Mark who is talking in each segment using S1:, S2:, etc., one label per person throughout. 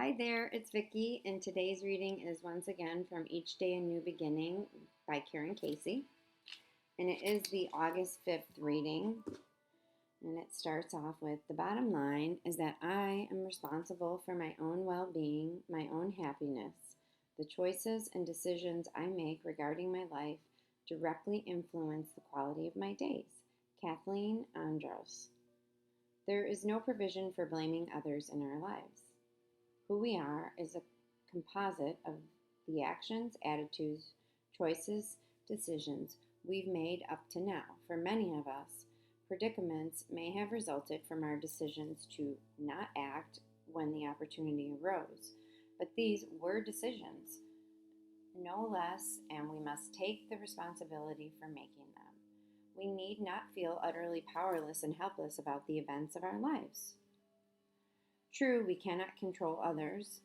S1: Hi there, it's Vicky, and today's reading is once again from Each Day a New Beginning by Karen Casey. And it is the August 5th reading. And it starts off with the bottom line is that I am responsible for my own well being, my own happiness. The choices and decisions I make regarding my life directly influence the quality of my days. Kathleen Andros. There is no provision for blaming others in our lives. Who we are is a composite of the actions, attitudes, choices, decisions we've made up to now. For many of us, predicaments may have resulted from our decisions to not act when the opportunity arose. But these were decisions, no less, and we must take the responsibility for making them. We need not feel utterly powerless and helpless about the events of our lives. True, we cannot control others,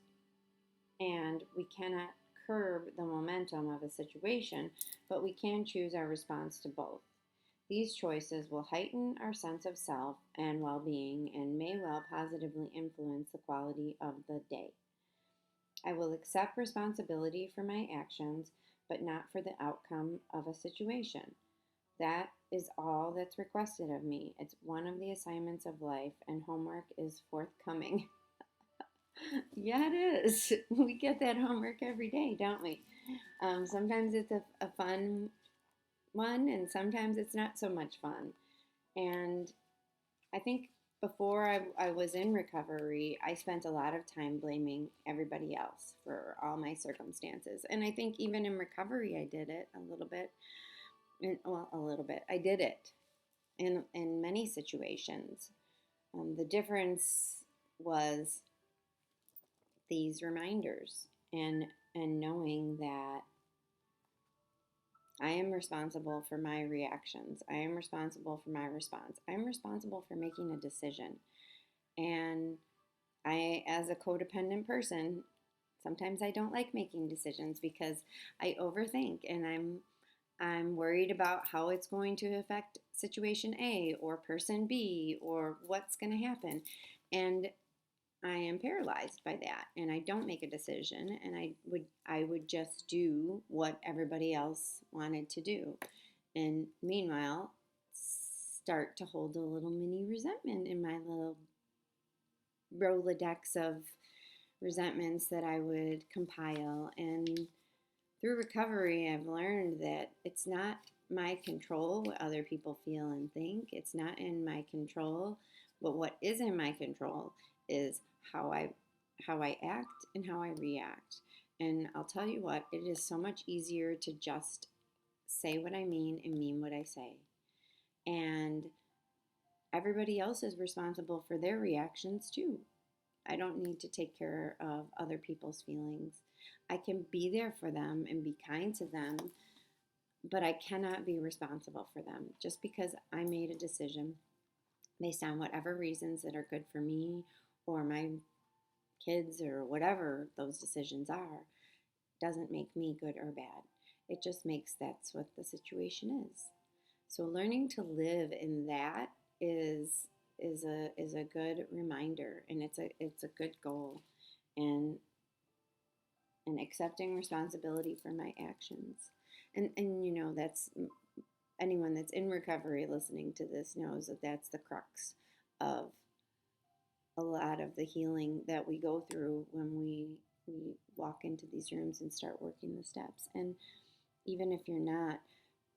S1: and we cannot curb the momentum of a situation, but we can choose our response to both. These choices will heighten our sense of self and well being and may well positively influence the quality of the day. I will accept responsibility for my actions, but not for the outcome of a situation. That is all that's requested of me. It's one of the assignments of life, and homework is forthcoming. Yeah, it is. We get that homework every day, don't we? Sometimes it's a fun one, and sometimes it's not so much fun. And I think before I was in recovery, I spent a lot of time blaming everybody else for all my circumstances. And I think even in recovery, I did it a little bit. Well, a little bit. I did it in many situations. The difference was these reminders and knowing that I am responsible for my reactions. I am responsible for my response. I'm responsible for making a decision. And I, as a codependent person, sometimes I don't like making decisions because I overthink and I'm worried about how it's going to affect situation A or person B or what's going to happen. And I am paralyzed by that and I don't make a decision and I would just do what everybody else wanted to do. And meanwhile, start to hold a little mini resentment in my little Rolodex of resentments that I would compile. And through recovery, I've learned that it's not my control what other people feel and think. It's not in my control. But what is in my control is how I act and how I react. And I'll tell you what, it is so much easier to just say what I mean what I say. And everybody else is responsible for their reactions too. I don't need to take care of other people's feelings. I can be there for them and be kind to them, but I cannot be responsible for them just because I made a decision based on whatever reasons that are good for me or my kids or whatever those decisions are doesn't make me good or bad. It just makes that's what the situation is. So learning to live in that is a good reminder and it's a good goal and accepting responsibility for my actions. And you know that's anyone that's in recovery listening to this knows that that's the crux of a lot of the healing that we go through when we walk into these rooms and start working the steps. And even if you're not,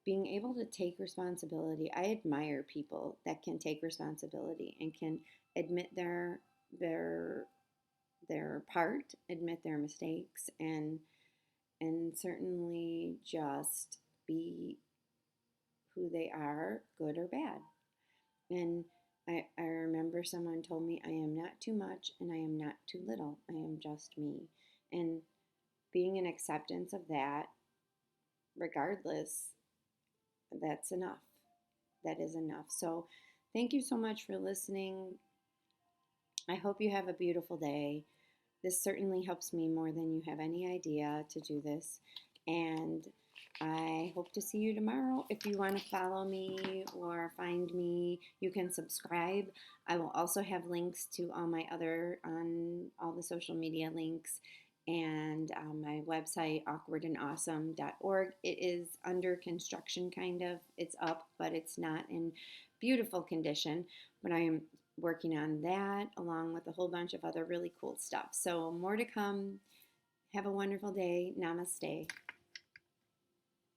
S1: being able to take responsibility, I admire people that can take responsibility and can admit their their part, admit their mistakes, and certainly just be who they are, good or bad. And I remember someone told me, I am not too much and I am not too little. I am just me. And being in acceptance of that, regardless, that's enough. That is enough. So thank you so much for listening. I hope you have a beautiful day. This certainly helps me more than you have any idea to do this. And I hope to see you tomorrow. If you want to follow me or find me, you can subscribe. I will also have links to all my other, on all the social media links, and my website, awkwardandawesome.org. It is under construction, kind of. It's up, but it's not in beautiful condition. But I am working on that along with a whole bunch of other really cool stuff. So, more to come. Have a wonderful day. Namaste.